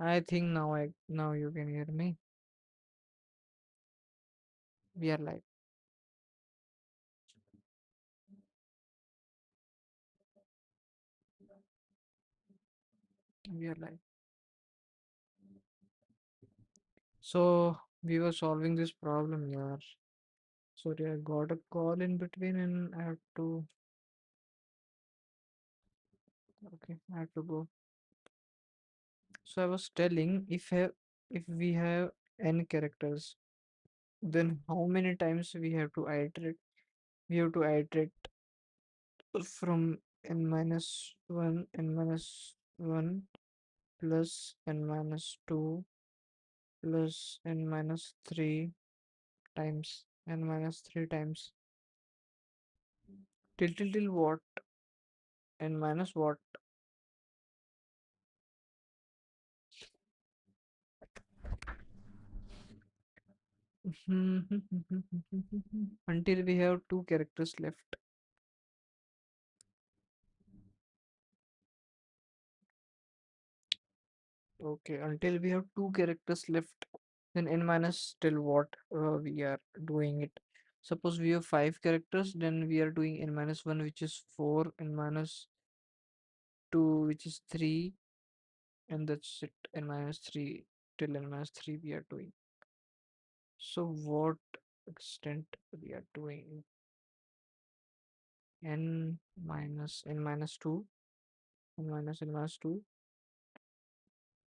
I think now you can hear me. We are live. We are live. So we were solving this problem, yeah. Sorry, I got a call in between and I have to. Okay, I have to go. So I was telling if we have n characters, then how many times we have to iterate? We have to iterate from n minus 1, n minus 1 plus n minus 2 plus n minus 3 times n minus 3 times till what n minus what. Until we have two characters left. Okay, until we have two characters left, then n minus till what we are doing it. Suppose we have five characters, then we are doing n minus 1, which is 4, n minus 2, which is 3, and that's it. N minus 3 till n minus 3 we are doing. So, what extent we are doing? N minus 2, n minus 2.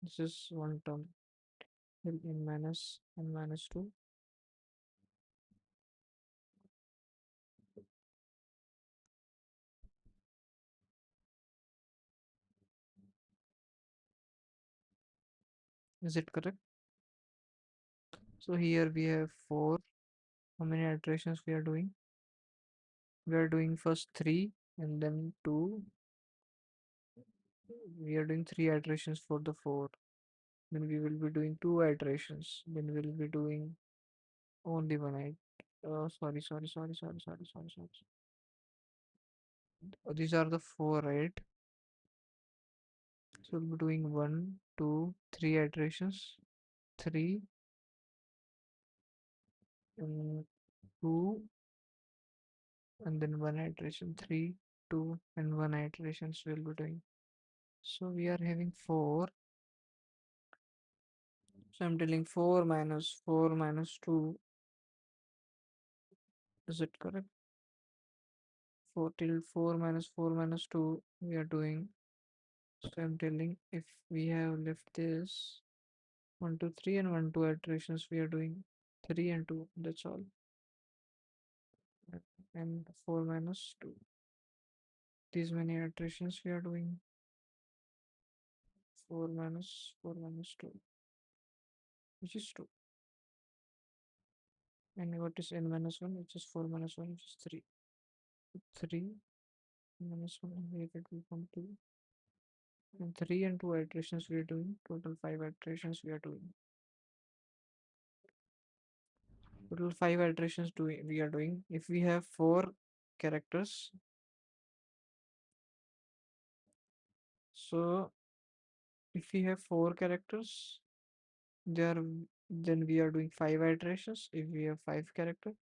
This is one term. Till n minus 2. Is it correct? So here we have 4. How many iterations we are doing? We are doing first 3 and then 2. We are doing 3 iterations for the 4. Then we will be doing 2 iterations. Then we will be doing only one sorry. These are the 4, right? So we'll be doing 1, 2, 3 iterations. 3 and 2 and then 1 iteration. 3, 2 and 1 iterations we'll be doing. So we are having 4. So I'm telling 4 minus 2. Is it correct? 4 till 4 minus 2 we are doing. So I'm telling if we have left this 1, 2, 3 and 1, 2 iterations we are doing 3 and 2. That's all. And 4 minus 2. These many iterations we are doing. 4 minus 2, which is 2. And what is n minus 1, which is 4 minus 1, which is 3. 3 minus 1, here it will come 2. And 3 and 2 iterations we are doing. Total 5 iterations we are doing. Total 5 iterations we are doing. If we have 4 characters, so if we have 4 characters, there then we are doing 5 iterations. If we have 5 characters,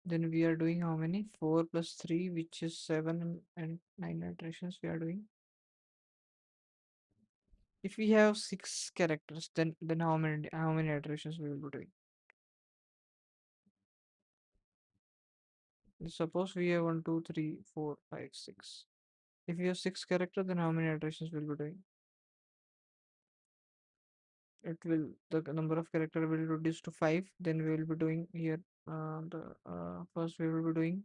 then we are doing how many? 4 plus 3, which is 7 and 9 iterations we are doing. If we have 6 characters, then how many iterations we will be doing? Suppose we have 1, 2, 3, 4, 5, 6. If we have 6 characters, then how many iterations will be doing? It will the number of character will reduce to 5. Then we will be doing here the first we will be doing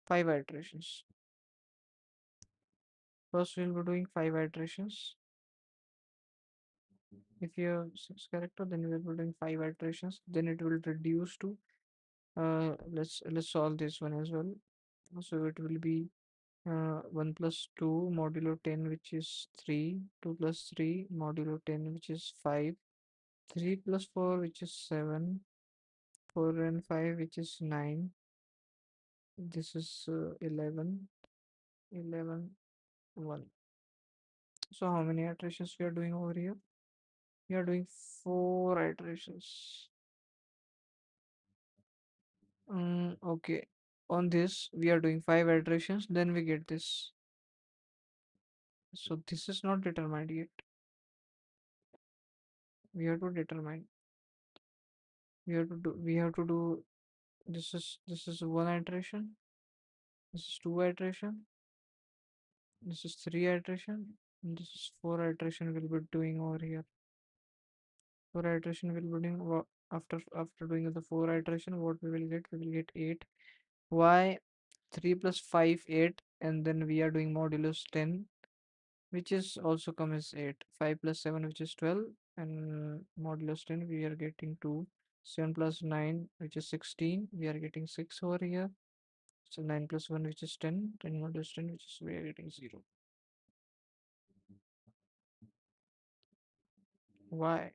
5 iterations. First we will be doing 5 iterations. If you have 6 character, then we will be doing 5 iterations. Then it will reduce to let's solve this one as well. So it will be 1 plus 2 modulo 10, which is 3. 2 plus 3 modulo 10, which is 5. 3 plus 4, which is 7. 4 and 5, which is 9. This is 11. 11, 1. So how many iterations we are doing over here? We are doing four iterations. Okay. On this, we are doing five iterations, then we get this. So this is not determined yet. We have to determine. We have to do this is one iteration. This is two iteration. This is three iteration. And this is four iteration we'll be doing over here. Four iteration we'll be doing after doing the four iteration, what we will get? We will get 8. Why? 3 plus 5, 8, and then we are doing modulus 10, which is also come as 8. 5 plus 7, which is 12, and modulus 10, we are getting 2. 7 plus 9, which is 16, we are getting 6 over here. So 9 plus 1, which is 10, 10 modulus 10, which is we are getting 0. Why?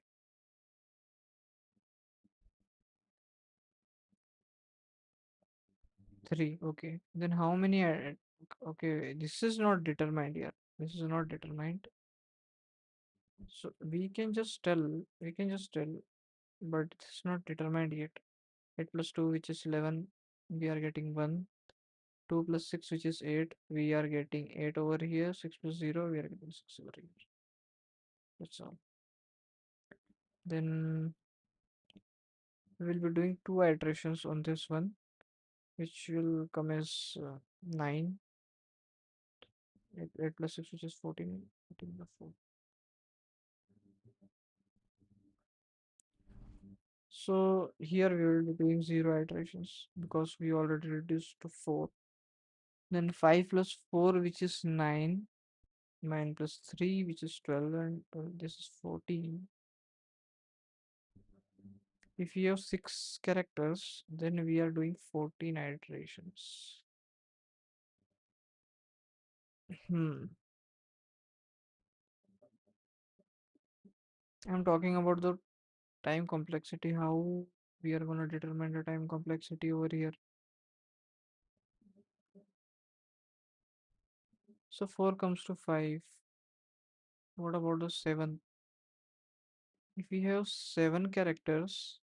3. Okay. Then how many are, okay, this is not determined here. This is not determined. So we can just tell, but it's not determined yet. 8 plus 2, which is 11, we are getting 1. 2 plus 6, which is 8, we are getting 8 over here. 6 plus 0, we are getting 6 over here. That's all. Then we will be doing two iterations on this one, which will come as 9. 8 plus 6, which is 14. 14 plus 4. So here we will be doing 0 iterations because we already reduced to 4. Then 5 plus 4, which is 9. 9 plus 3, which is 12, and this is 14. If we have 6 characters, then we are doing 14 iterations. Hmm. I'm talking about the time complexity, how we are going to determine the time complexity over here. So 4 comes to 5. What about the 7? If we have 7 characters,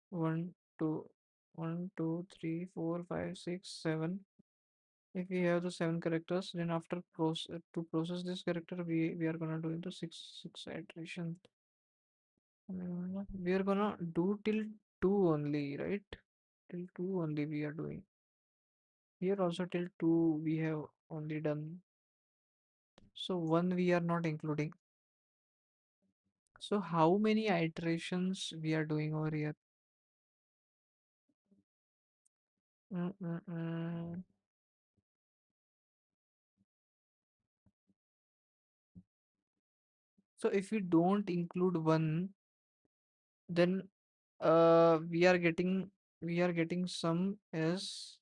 1, 2, 1, 2, 3, 4, 5, 6, 7. If we have the 7 characters, then after to process this character, we are gonna do into six iteration. We are gonna do till 2 only, right? Till 2 only we are doing. Here also till 2 we have only done. So 1 we are not including. So how many iterations we are doing over here? Mm, mm, mm. So if we don't include 1, then we are getting some as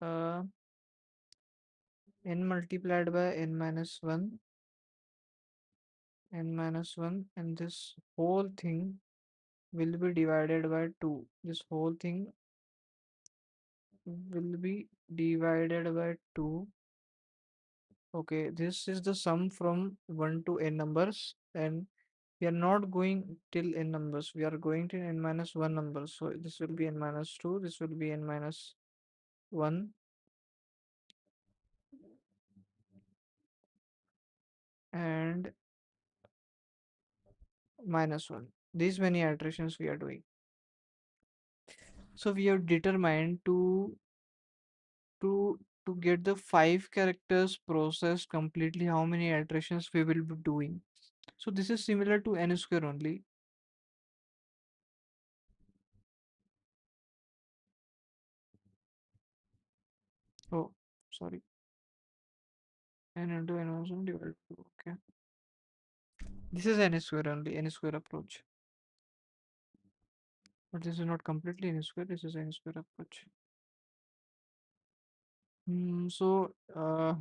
uh, n multiplied by n minus 1, and this whole thing will be divided by 2. This whole thing will be divided by 2. Okay, this is the sum from 1 to n numbers, and we are not going till n numbers. We are going till n minus 1 numbers. So this will be n minus 2, this will be n minus 1, and minus 1. These many iterations we are doing. So we have determined to get the 5 characters processed completely, how many iterations we will be doing. So this is similar to n square only. Oh, sorry. N into n minus 1 divided by 2. Okay. This is n square only, n square approach. But this is not completely n square, this is n square approach.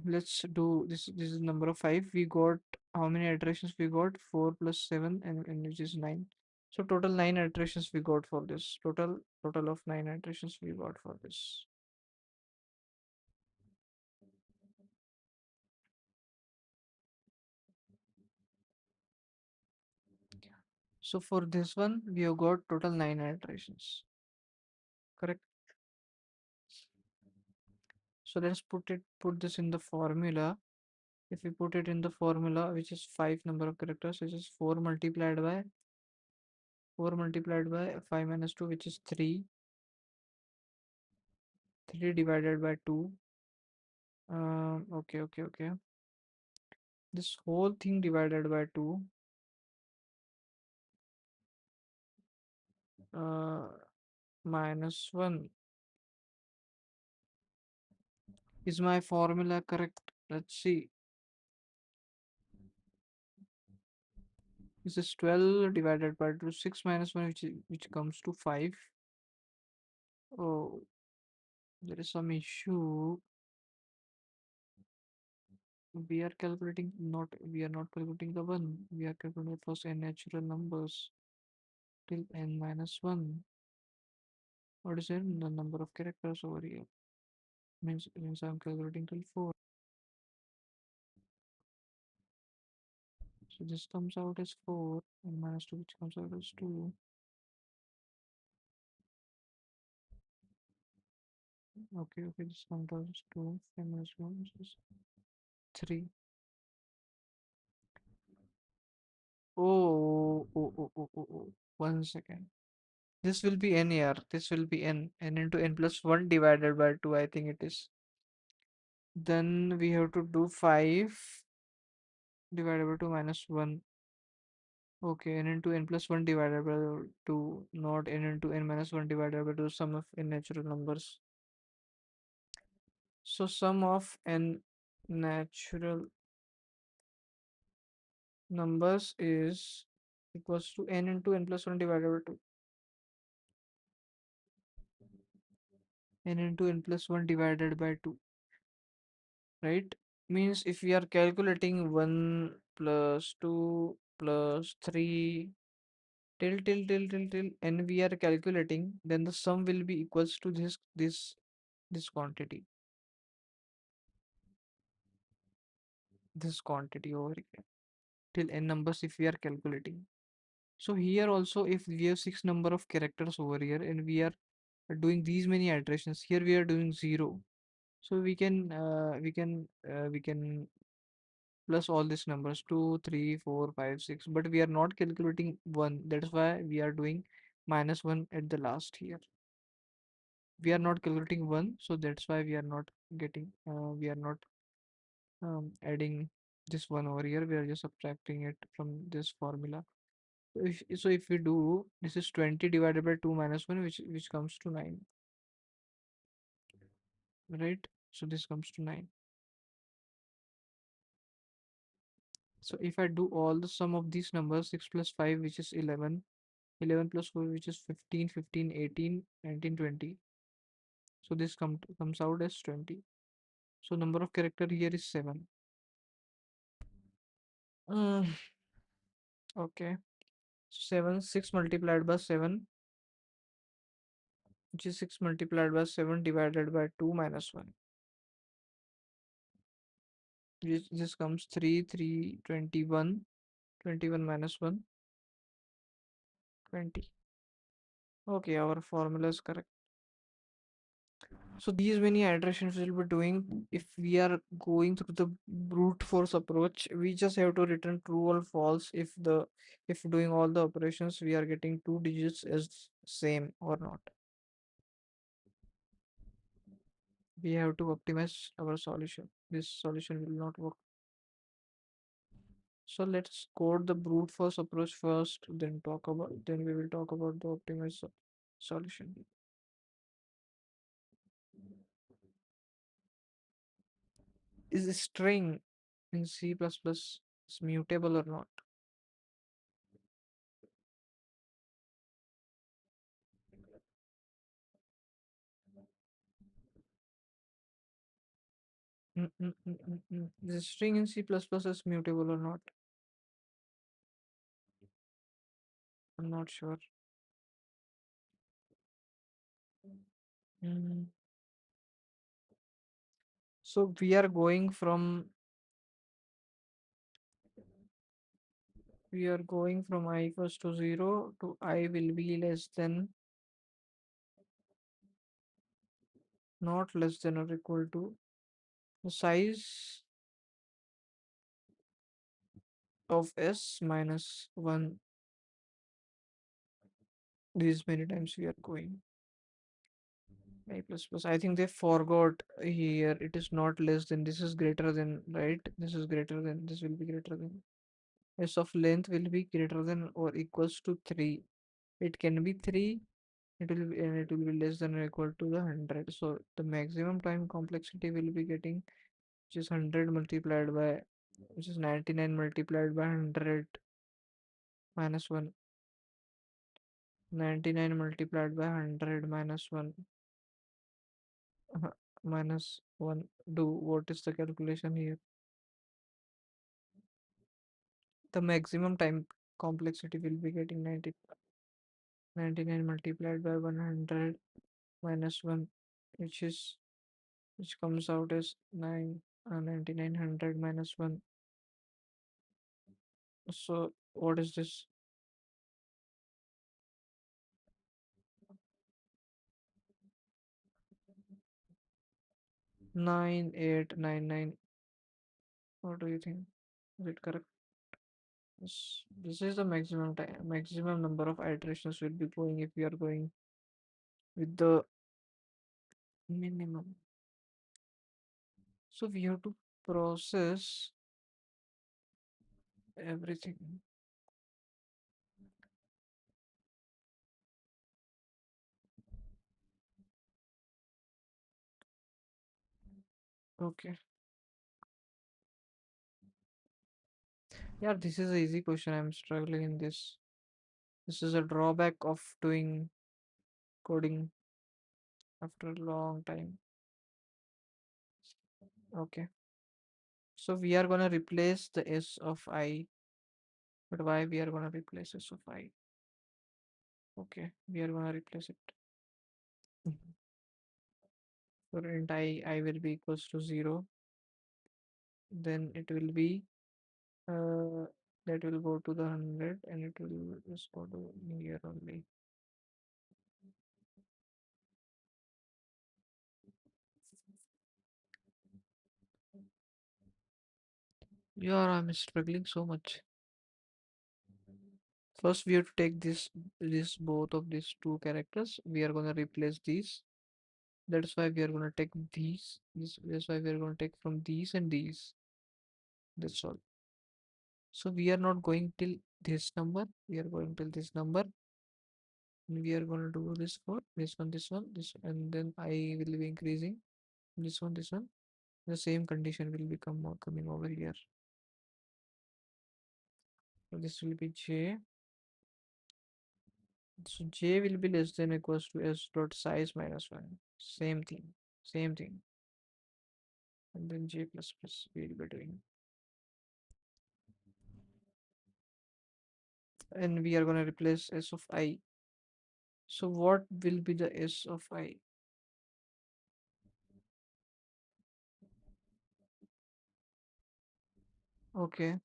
Let's do this. This is number of 5. We got how many iterations we got? 4 plus 7, and which is 9. So total 9 iterations we got for this. Total of 9 iterations we got for this. So for this one, we have got total 9 iterations. Correct. So let's put this in the formula. If we put it in the formula, which is 5 number of characters, which is 4 multiplied by 5 minus 2, which is 3. 3 divided by 2. Okay. This whole thing divided by 2. Uh, Minus 1. Is my formula correct? Let's see. This is 12 divided by 2. 6 minus 1, which comes to 5. Oh, there is some issue. We are not calculating the 1. We are calculating the first n natural numbers till n minus 1. What is it? The number of characters over here. Means I'm calculating till 4. So this comes out as 4 and minus 2, which comes out as 2. Okay, this comes out as 2 and minus 1, which is 3. Oh. 1 second. This will be n here. This will be n into n plus 1 divided by 2, I think it is. Then we have to do 5 divided by 2 minus 1. Okay, n into n plus 1 divided by 2, not n into n minus 1 divided by 2, sum of n natural numbers. So sum of n natural numbers is equals to n into n plus 1 divided by 2. N into n plus 1 divided by 2, right? Means if we are calculating 1 plus 2 plus 3 till n we are calculating, then the sum will be equals to this quantity. This quantity over here till n numbers if we are calculating. So here also if we have 6 number of characters over here and we are doing these many iterations, here we are doing 0. So we can plus all these numbers 2, 3, 4, 5, 6, but we are not calculating 1. That's why we are doing minus 1 at the last here. We are not calculating 1, so that's why we are not adding this 1 over here. We are just subtracting it from this formula. So if we do, this is 20 divided by 2 minus 1, which comes to 9, right? So this comes to 9. So if I do all the sum of these numbers, 6 plus 5, which is 11, 11 plus 4, which is 15, 15, 18, 19, 20. So this comes out as 20. So number of character here is 7. Mm, okay. 7, 6 multiplied by 7, which is 6 multiplied by 7 divided by 2 minus 1. This comes 3, 3, 21, 21 minus 1, 20. Okay, our formula is correct. So these many iterations we'll be doing. If we are going through the brute force approach, we just have to return true or false if doing all the operations we are getting 2 digits as same or not. We have to optimize our solution. This solution will not work. So let's code the brute force approach first, then we will talk about the optimized solution. Is a string in C++ is mutable or not? Is a string in C++ is mutable or not? I'm not sure. Mm. So we are going from We are going from I equals to 0 to I will be less than, not less than or equal to the size of S minus 1. These many times we are going. I plus plus. I think they forgot here. It is not less than. This is greater than, right? This is greater than. This will be greater than. S of length will be greater than or equals to 3. It can be 3. It will be, and it will be less than or equal to the 100. So the maximum time complexity will be getting, which is 100 multiplied by, which is 99 multiplied by 100 minus 1. 99 multiplied by 100 minus 1. Minus 1. Do what is the calculation here? The maximum time complexity will be getting 99 multiplied by 100 minus 1, which is, which comes out as 9, 9900 minus 1. So what is this? 9899. What do you think? Is it correct? Yes. This is the maximum time, maximum number of iterations will be going if we are going with the minimum. So we have to process everything. Okay. Yeah, this is a easy question. I'm struggling in this. This is a drawback of doing coding after a long time. Okay. So we are gonna replace the S of I. But why we are gonna replace S of I? Okay, we are gonna replace it. Mhm. For int I will be equals to 0. Then it will be uh that will go to the 100 and it will just go to here only. Yeah, I'm struggling so much. First, we have to take this both of these two characters. We are gonna replace these. That's why we are gonna take these. That's why we are gonna take from these and these. That's all. So we are not going till this number. We are going till this number. And we are gonna do this for this, and then I will be increasing this one. The same condition will become coming over here. So this will be J. So J will be less than or equals to S dot size minus 1. Same thing. Same thing. And then J plus plus we will be doing. And we are going to replace S of I. So what will be the S of I? Okay.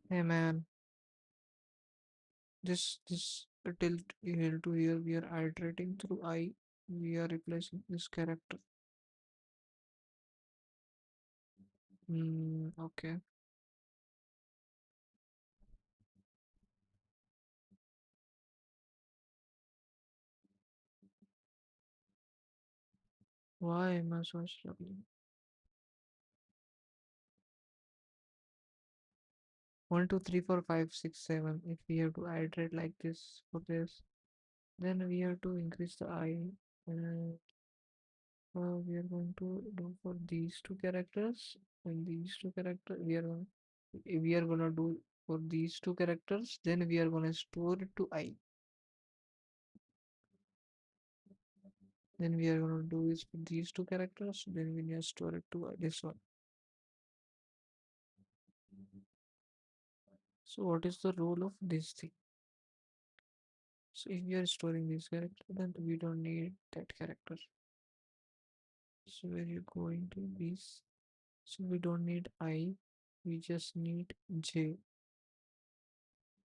Hey man, this tilt here to here we are iterating through I. We are replacing this character. Okay. Why am I so struggling? 1, 2, 3, 4, 5, 6, 7. If we have to iterate like this for this, then we have to increase the I. And we are going to do for these two characters and these two characters. We are gonna do for these two characters. Then we are gonna store it to I. Then we are gonna do is for these two characters. Then we need to store it to this one. So what is the role of this thing? So if we are storing this character, then we don't need that character. So where you going to be? So we don't need I. We just need J.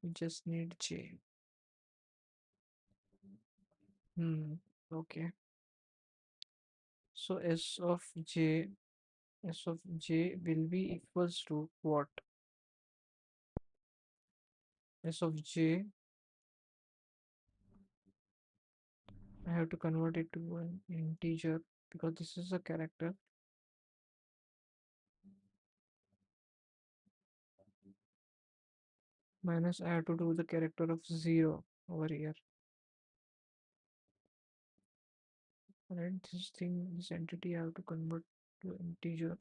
We just need J. Hmm. Okay. So S of J will be equals to what? S of J, I have to convert it to an integer because this is a character. Minus I have to do the character of 0 over here. Right? This thing, this entity I have to convert to integer.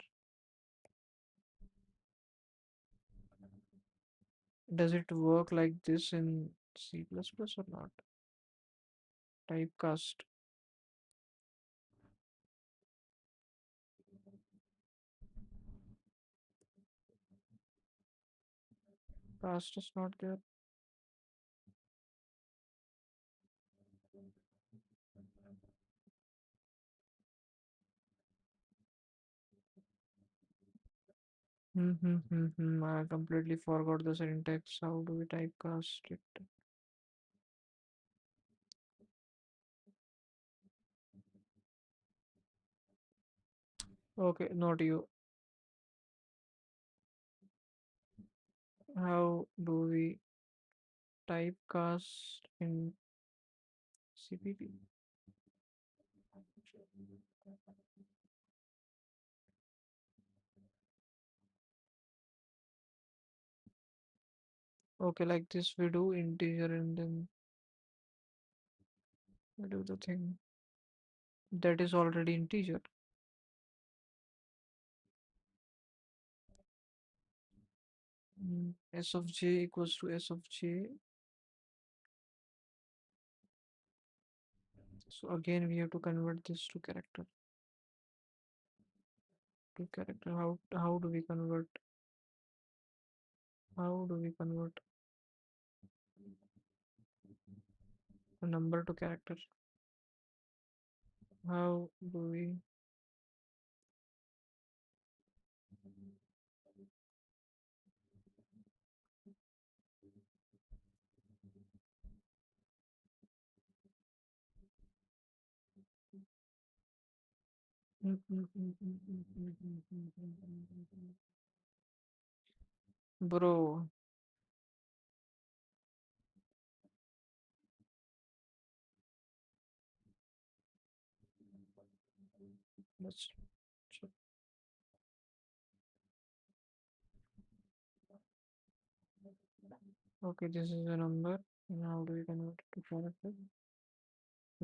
Does it work like this in C++ or not? Typecast. Cast is not there. I completely forgot the syntax. How do we typecast it? Okay, not you. How do we typecast in CPP? Okay, like this we do integer and then we do the thing that is already integer. S of j equals to S of j. So again we have to convert this to character. To character. How do we convert? How do we convert a number to character? How do we? Bro, let's check. Okay, this is a number. And how do we convert it to character?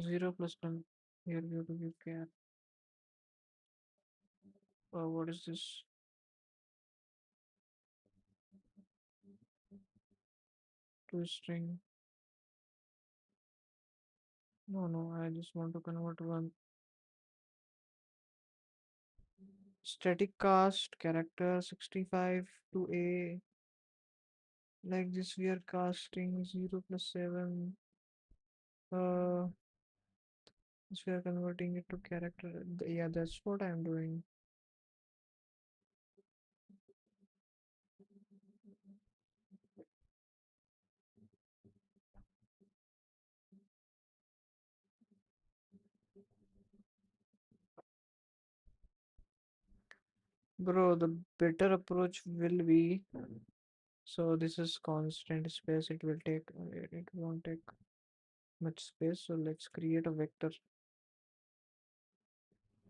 0 plus 1. Here we have to give char. What is this? To string. No, no, I just want to convert one. Static cast character 65 to A. Like this, we are casting 0 plus 7. Uh, this we are converting it to character. Yeah, that's what I'm doing. Bro, the better approach will be so this is constant space. It will take, it won't take much space. So let's create a vector.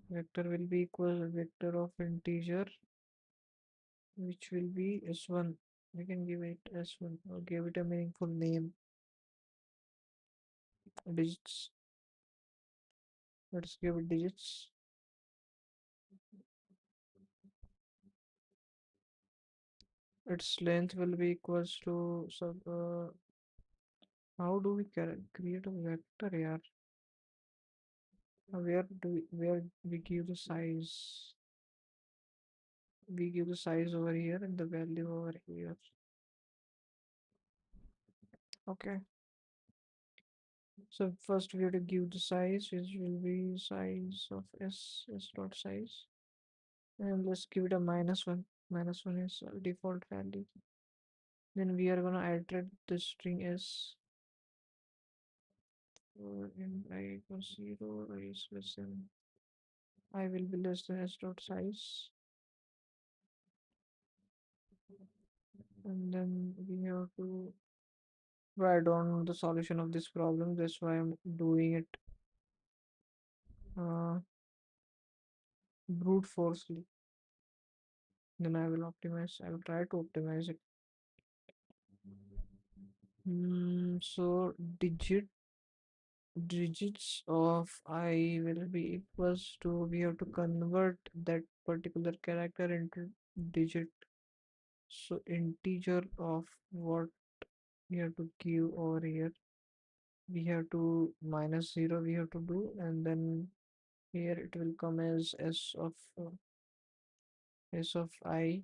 Vector will be equal vector of integer, which will be s1. We can give it s1 or give it a meaningful name. Digits. Let's give it digits. Its length will be equals to sub. How do we create a vector here? Where we give the size? We give the size over here and the value over here. Okay. So first we have to give the size, which will be size of s dot size, and let's give it a minus one. Minus one is default value. Then we are gonna iterate the string s for in I equals 0, I is less than I will be less than s dot size, and then we have to write down the solution of this problem. That's why I'm doing it uh, brute forcefully. Then I will optimize. I will try to optimize it. So digits of I will be equals to, we have to convert that particular character into digit. So integer of what we have to give over here, we have to minus 0 we have to do, and then here it will come as s of I,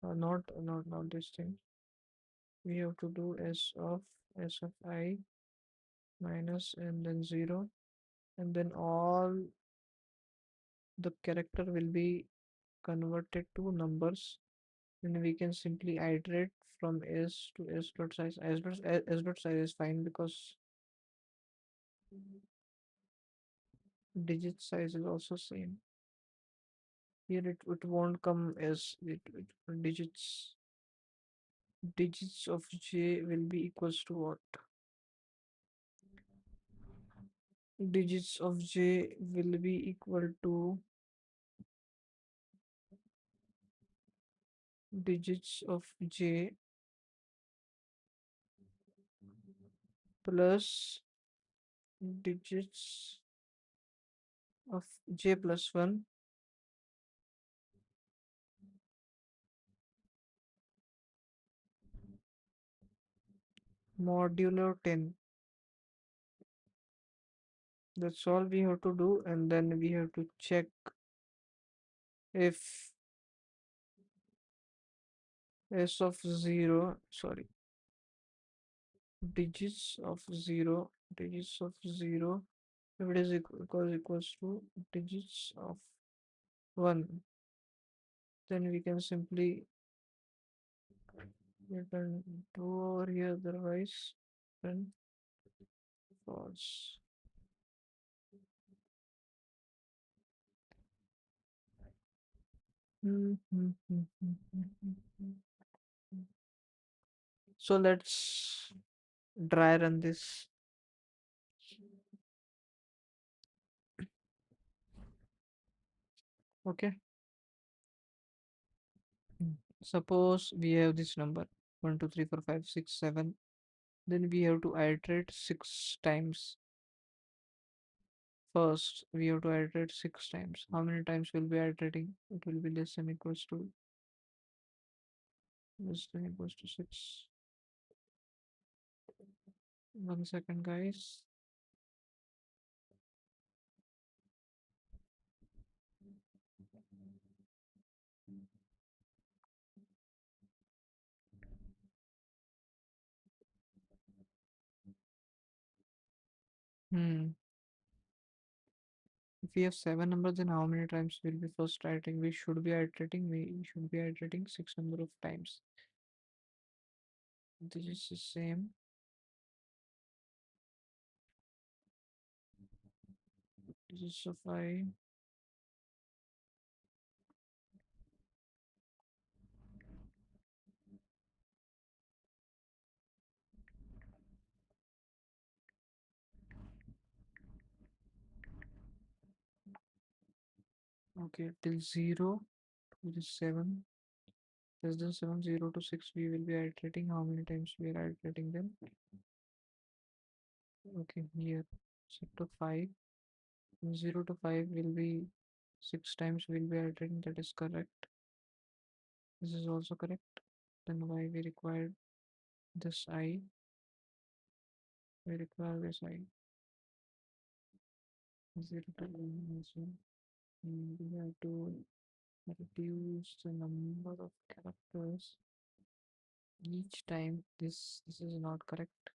not this thing. We have to do s of I minus and then 0, and then all the character will be converted to numbers, and we can simply iterate from s to s dot size. S dot size is fine because digit size is also same. Here it won't come as digits of j will be equals to what? Digits of j will be equal to digits of j plus digits of j plus 1 modulo 10. That's all we have to do, and then we have to check if s of 0, sorry, digits of 0, digits of 0, if it is equals to digits of 1, then we can simply return true over here, otherwise then false. So let's dry run this. Okay. Suppose we have this number 1, 2, 3, 4, 5, 6, 7. Then we have to iterate 6 times. First, we have to iterate 6 times. How many times will be iterating? It will be less than equals to 6. 1 second, guys. Hmm. If we have 7 numbers, then how many times will be first iterating? We should be iterating. We should be iterating 6 number of times. This is the same. This is of I. Okay, till 0 to the 7. Less than 7, 0 to 6, we will be iterating. How many times we are iterating them? Okay, here set to 5. 0 to 5 will be 6 times we'll be iterating. That is correct. This is also correct. Then why we require this I? We require this I. 0 to 1 also. We have to reduce the number of characters each time. This is not correct.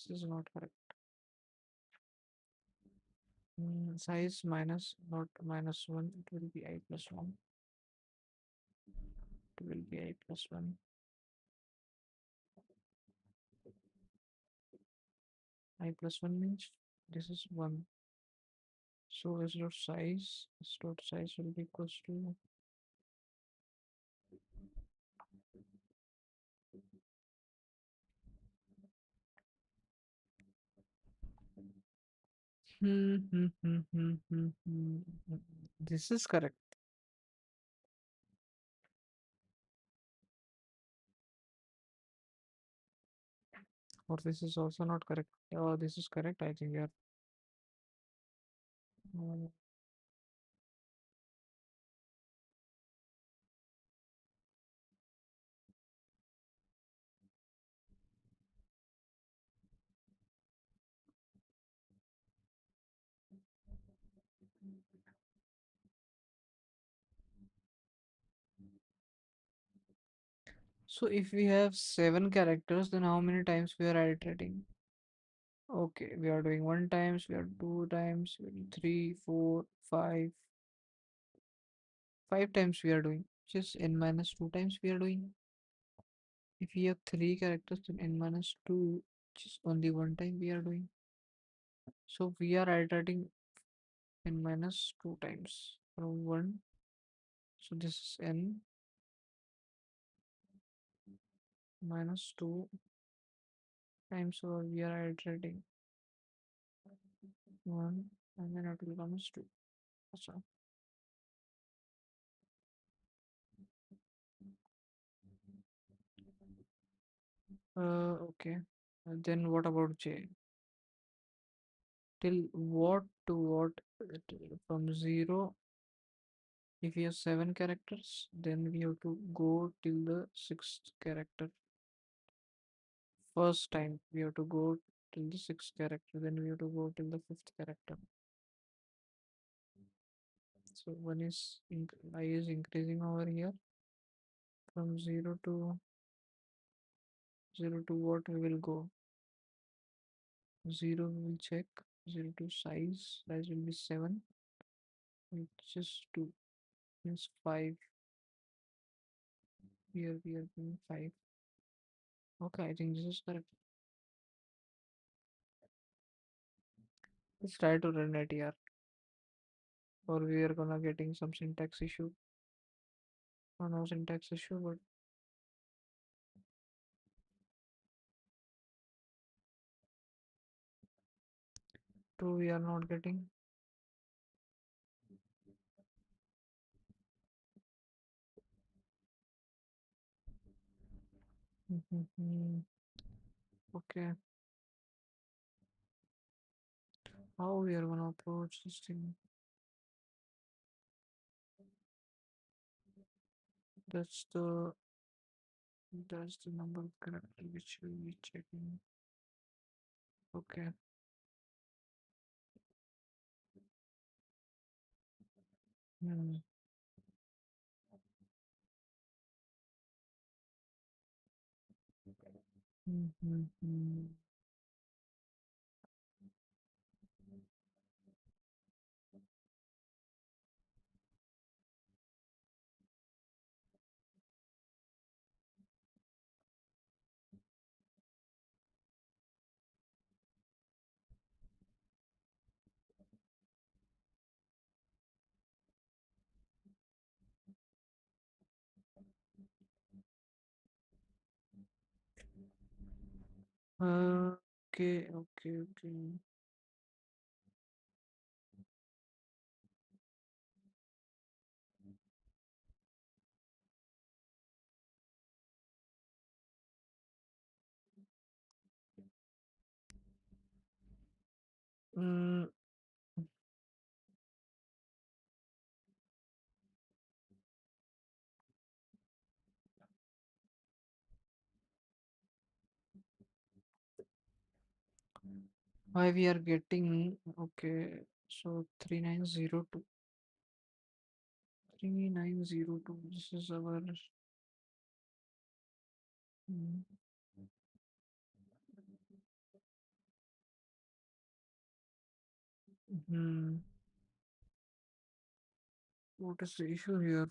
This is not correct. Size minus, not minus 1. It will be I plus 1. It will be I plus 1. I plus 1 means this is 1. So S dot size will be equals to This is correct. Or this is also not correct. Oh, this is correct. I think yeah. Mm, So if we have 7 characters, then how many times we are iterating? Okay, we are doing 1 times, we are 2 times, we are doing 3, 4, 5. 5 times we are doing. Just n minus 2 times we are doing. If we have 3 characters, then n minus 2, just only 1 time we are doing. So we are iterating n minus 2 times from 1. So this is n minus 2 times, so we are iterating 1 and then it will become as 2. So, okay. Then what about J? Till what to what? From 0. If we have 7 characters, then we have to go till the sixth character. First time we have to go till the sixth character, then we have to go till the fifth character. So one is I is increasing over here from 0 to what we will go. 0 we will check. 0 to size will be 7, which is 2 means 5. Here we are doing 5. Okay, I think this is correct. Let's try to run it here, or we are gonna getting some syntax issue. Oh, no syntax issue, but two we are not getting. Okay, how we are gonna approach this thing? That's the that's the number of character which we will be checking. Okay. Hmm. Hmm, hmm, hmm. Okay, okay, okay. Mm, why we are getting okay? So 3902. 3902. This is our. Hmm. Hmm. What is the issue here?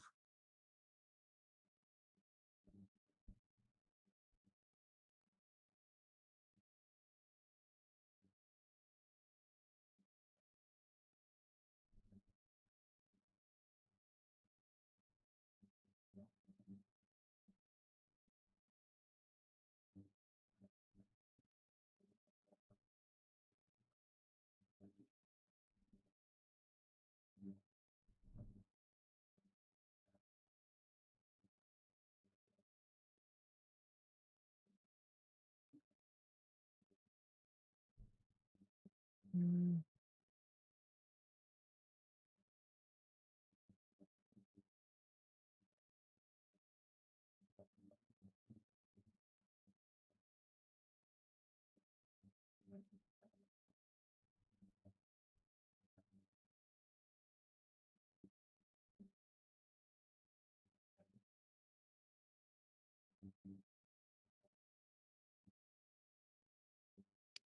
Hmm.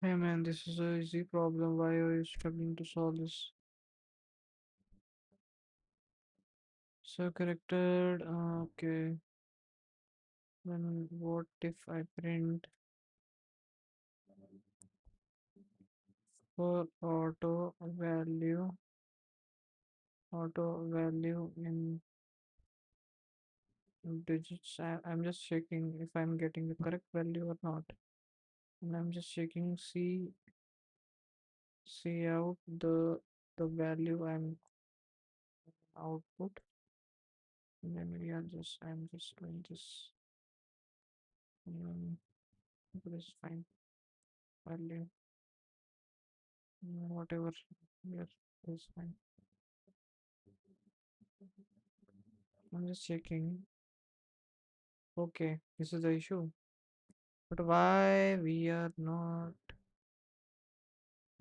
Hey man, this is a easy problem. Why are you struggling to solve this? So character, okay. Then what if I print for auto value in digits? I'm just checking if I'm getting the correct value or not. And I'm just checking see out the value I'm output. And then I'm just doing this. Um, this fine value, whatever. Yes, is fine. I'm just checking. Okay, this is the issue. But why we are not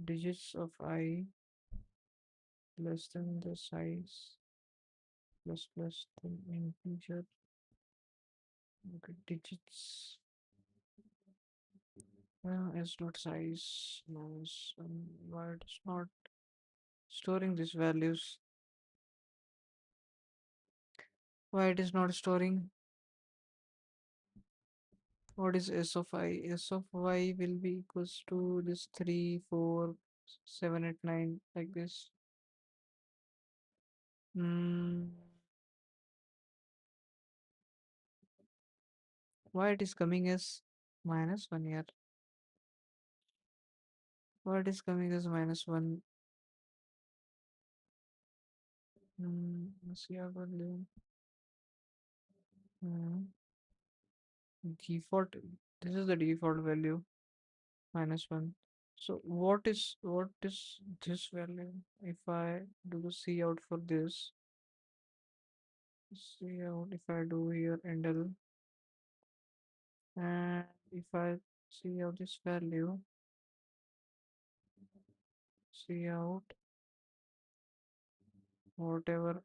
digits of I less than the size plus than integer? Okay, digits. Is not size. No, why it's not storing these values? Why it is not storing? What is s of I? S of y will be equals to this 3, 4, 7, 8, 9 like this. Hmm. Why it is coming as minus 1 here? Why it is coming as minus 1? Let's see our value. Hmm. Default. This is the default value minus 1. So what is this value? If I do the C out for this, C out if I do here handle, and if I see out this value, see out whatever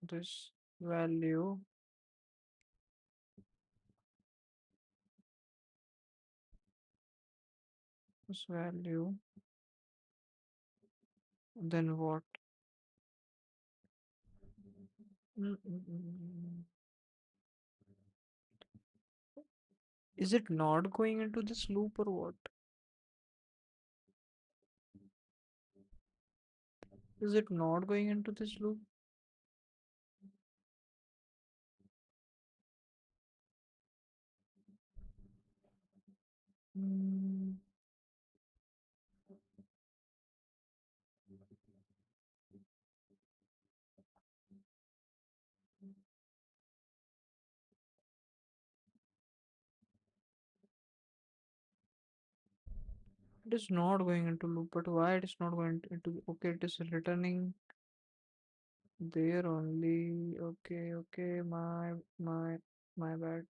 this value, this value, then what? Mm, mm, mm, mm. Is it not going into this loop or what? Is it not going into this loop? Mm, it is not going into loop, but why it is not going into? Okay, it is returning there only. Okay, okay, my bad, my bad.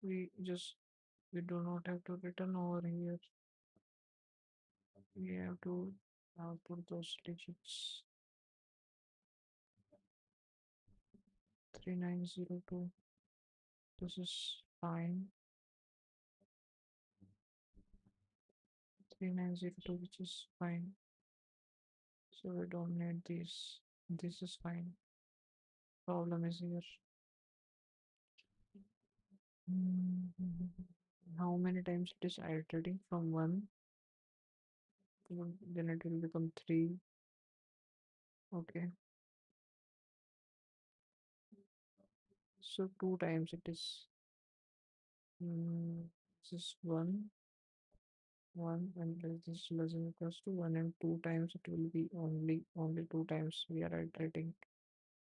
We do not have to return over here. We have to put those digits 3902. This is fine. 3902, which is fine. So we don't need these. This is fine. Problem is here. Mhm. How many times it is iterating from 1, then it will become 3. Okay, so 2 times it is. This is 1, 1, and this is less than equals to 1, and 2 times it will be only 2 times we are iterating.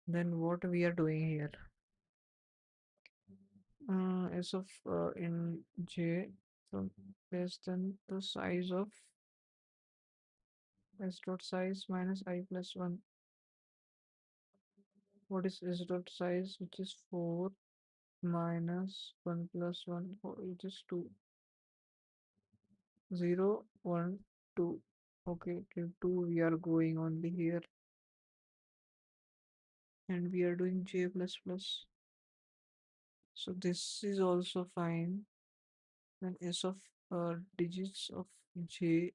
Then what we are doing here? S of in J, so less than the size of S dot size minus I plus 1. What is S dot size, which is 4 minus 1 plus 1, which is 2. 0, 1, 2. Okay, till 2 we are going only here, and we are doing J plus plus. So this is also fine. Then S of digits of J.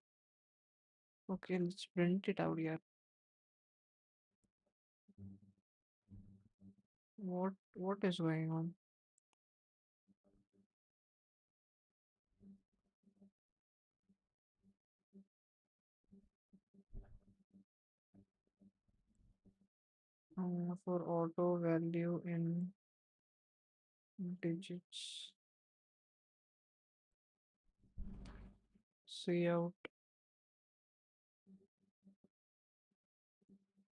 Okay, let's print it out here. What is going on? For auto value in digits, see out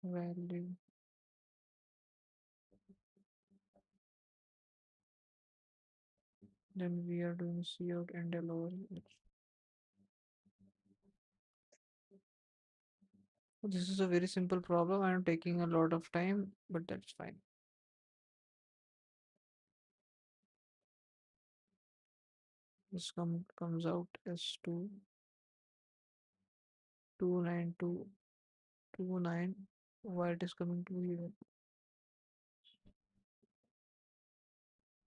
value. Then we are doing see out and LOL. This is a very simple problem. I am taking a lot of time, but that's fine. This comes out as 29229. Why it is coming to here?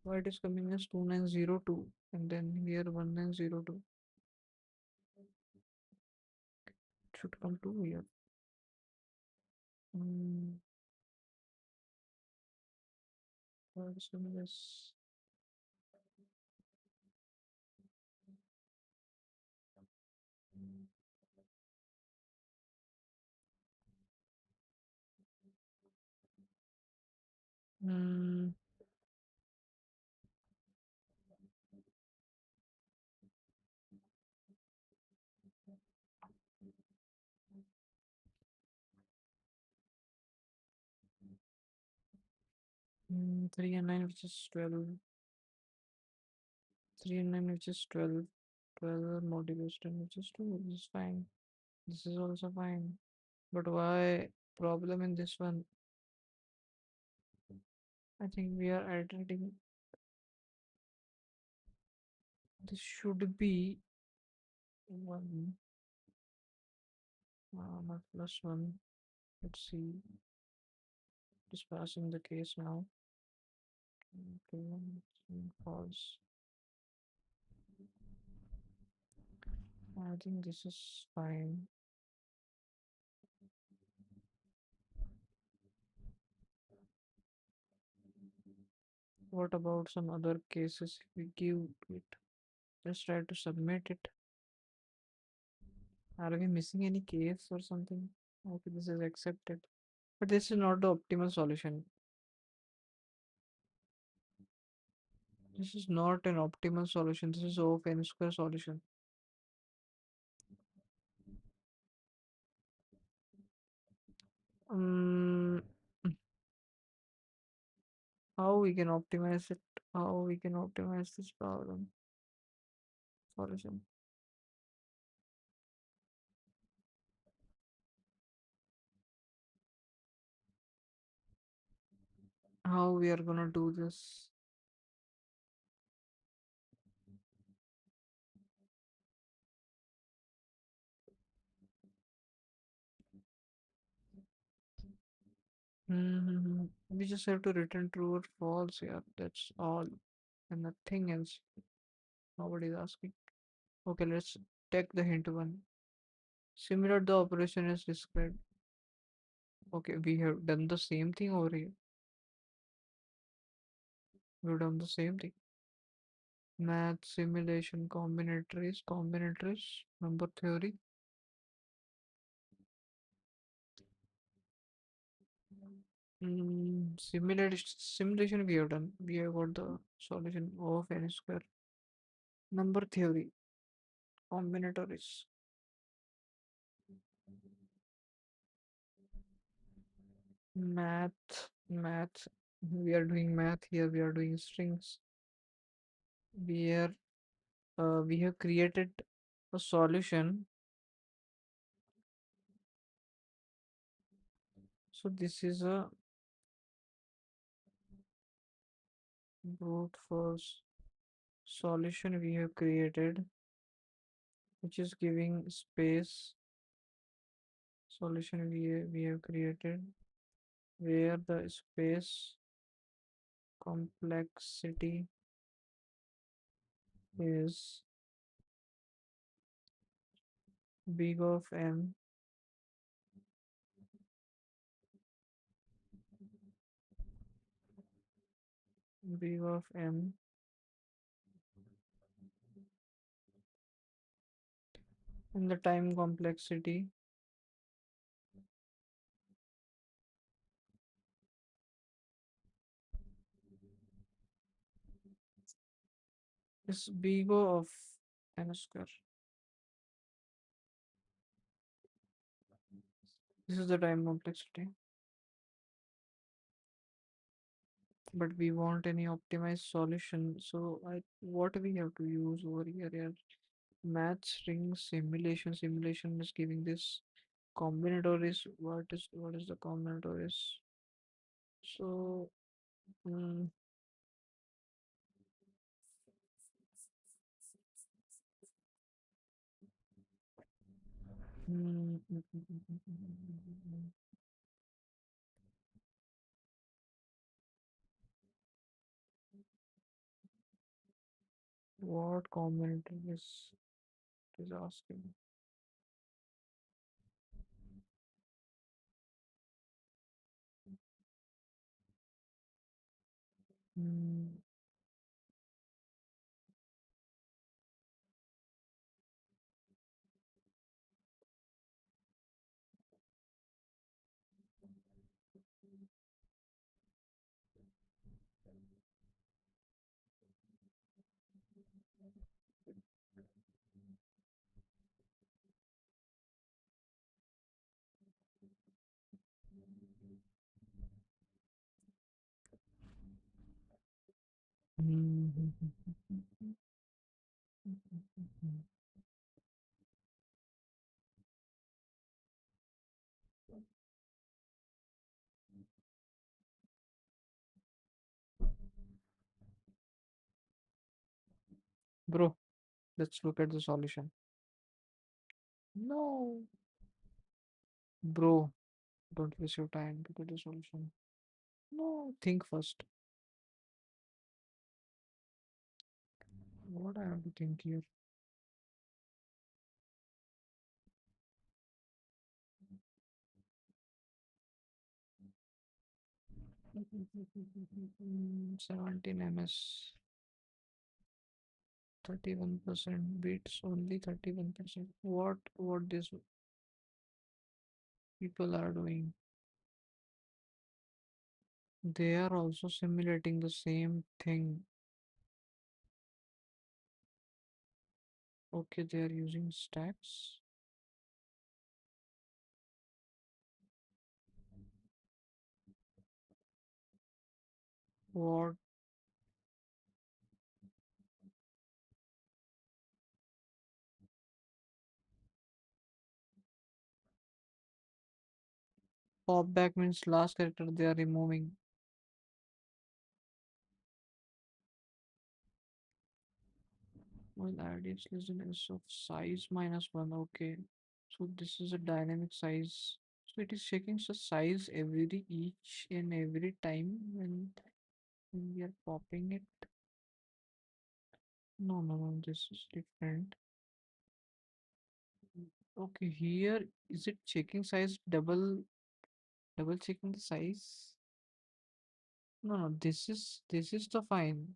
Why it is coming as 2902 and then here 1902? It should come to here. Hmm, why it is coming as hmm, 3 and 9, which is 12. 3 and 9, which is 12. 12 multiplies 10, which is 2. This is fine. This is also fine. But why problem in this one? I think we are iterating. This should be 1, not plus 1. Let's see. Just passing the case now. Okay, false. I think this is fine. What about some other cases if we give it? Let's try to submit it. Are we missing any case or something? Okay, this is accepted. But this is not the optimal solution. This is not an optimal solution. This is O of n square solution. Um, how we can optimize it? How we can optimize this problem solution? How we are gonna do this? We just have to return true or false here. That's all, and nothing else. Nobody is asking. Okay, let's Take the hint one. Simulate the operation as described. Okay, we have done the same thing over here. We've done the same thing. Math, simulation, combinatories, number theory. Simulation we have done. We have got the solution of n square. Number theory, combinatories. Math. We are doing math here. We are doing strings. We are we have created a solution. So this is a brute force solution we have created, which is giving space solution we have created where the space complexity is big of m, big of m, and the time complexity is big O of n square. This is the time complexity, but we want any optimized solution. So what we have to use over here? Yeah, math string simulation. Simulation is giving this combinatories. What is the combinatories? So mm, what combinatories is asking? Hmm, Bro, let's look at the solution. No, bro, don't waste your time. Look at the solution. No, think first. What I have to think here? 17 ms, 31% beats only 31%. What these people are doing? They are also simulating the same thing. Okay, they are using stacks. What pop back means last character they are removing. Well, IDX listen is of size minus one. Okay, so this is a dynamic size. So it is checking the size every each and every time when we are popping it. No, no, no. This is different. Okay, here is it checking size double checking the size? No, no, this is the fine.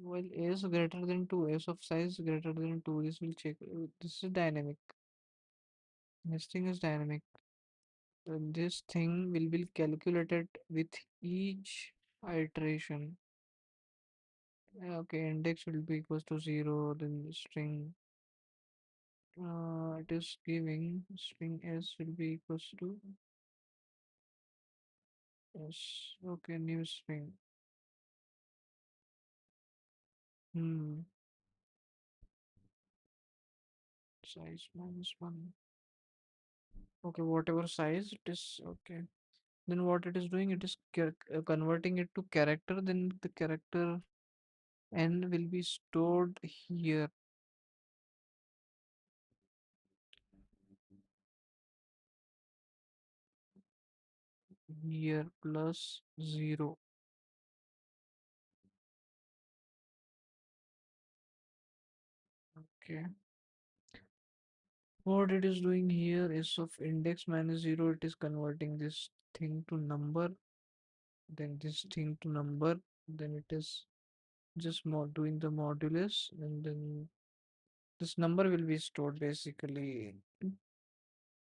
While a is greater than 2, s of size greater than 2, this will check. This is dynamic. This thing is dynamic. This thing will be calculated with each iteration. Okay, index will be equals to 0, then string. It is giving string s will be equals to s. Okay, new string. Hmm. Size minus 1. Okay, whatever size it is. Okay. Then what it is doing, it is converting it to character. Then the character n will be stored here plus 0. Okay. What it is doing here is of index minus 0, it is converting this thing to number, then this thing to number, then it is just doing the modulus, and then this number will be stored basically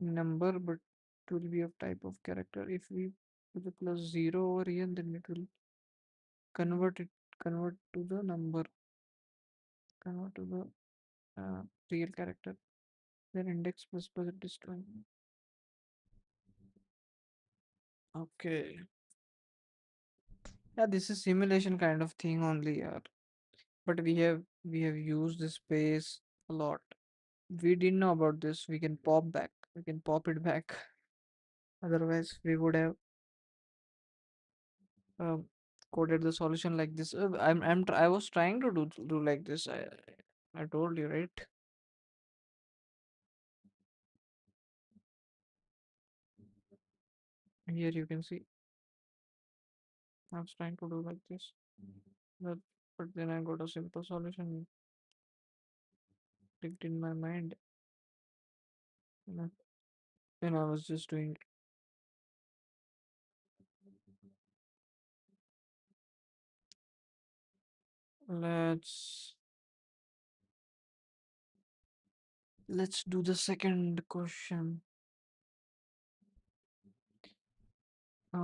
number, but it will be of type of character. If we put the plus 0 over here, then it will convert it convert to the number, convert to the real character. Then index plus plus it is 20. Okay. Yeah, this is simulation kind of thing only, yeah. But we have used this space a lot. We didn't know about this. We can pop back. We can pop it back. Otherwise, we would have uh, coded the solution like this. I was trying to do like this. I told you, right? Here you can see I was trying to do like this. But, but then I got a simple solution clicked in my mind. And then I was just doing. Let's let's do the second question.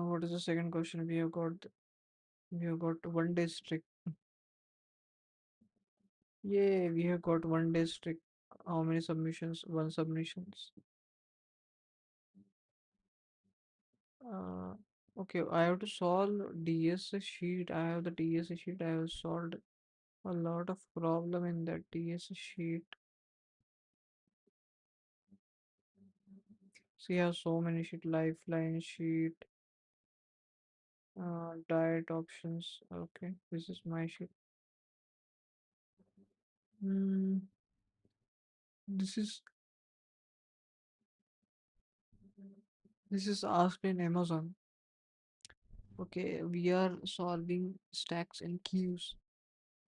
What is the second question? We have got 1 day strict. Yay, we have got 1 day strict. How many submissions? One submissions. Uh, okay, I have to solve DSS sheet. I have the DSS sheet. I have solved a lot of problem in that DSS sheet. See, I have so many sheet. Lifeline sheet. Diet options. Okay, this is my sheet. Hmm, this is this is asked in Amazon. Okay, we are solving stacks and queues.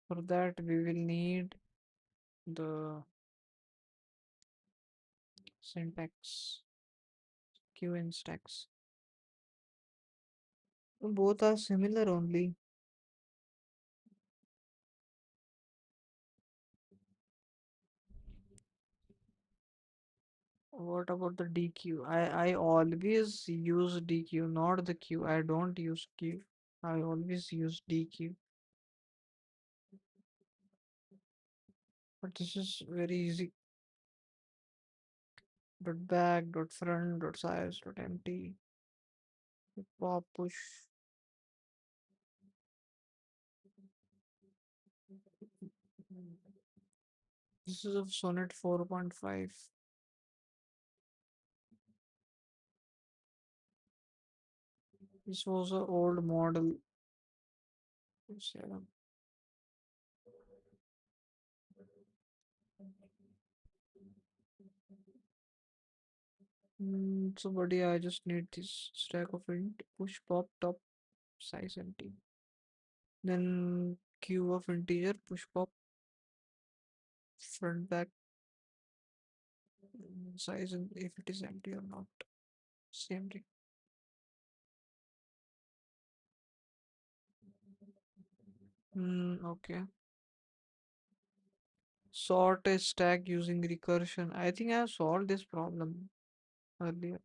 For that, we will need the syntax queue and stacks. Both are similar only. What about the DQ? I always use DQ, not the queue. I don't use queue. I always use DQ. But this is very easy. Dot back, dot front, dot size, dot empty, pop push. This is of Sonnet 4.5. This was an old model. 7. So buddy, I just need this stack of int push pop top size empty. Then queue of integer push pop front back size and if it is empty or not. Same thing. Okay. Sort a stack using recursion. I think I have solved this problem earlier.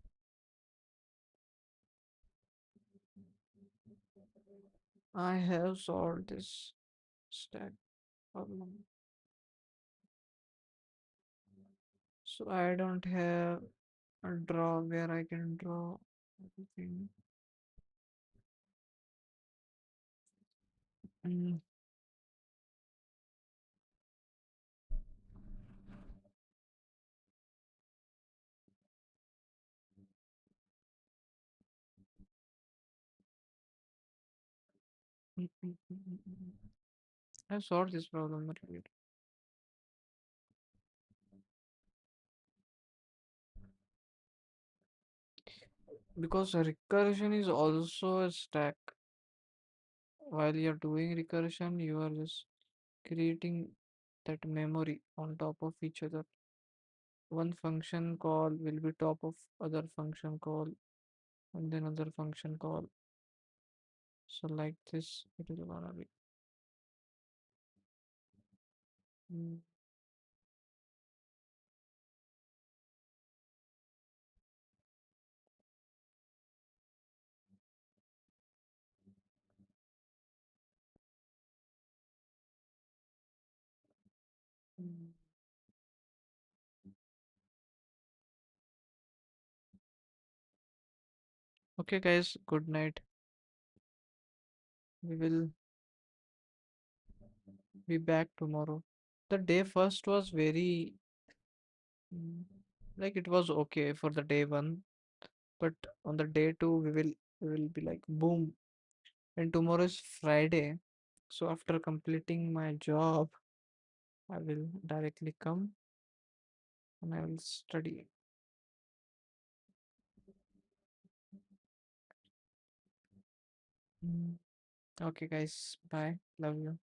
I have solved this stack problem. So I don't have a draw where I can draw everything. Mm, mm. I solved this problem earlier. Because recursion is also a stack. While you're doing recursion, you are just creating that memory on top of each other. One function call will be top of other function call and then other function call. So like this, it is gonna be. Mm, mm. Okay, guys, good night. We will be back tomorrow. The day first was very mm, like it was okay for the day one, but on the day two we will be like boom. And tomorrow is Friday, so after completing my job, I will directly come and I will study. Mm. Okay, guys, bye. Love you.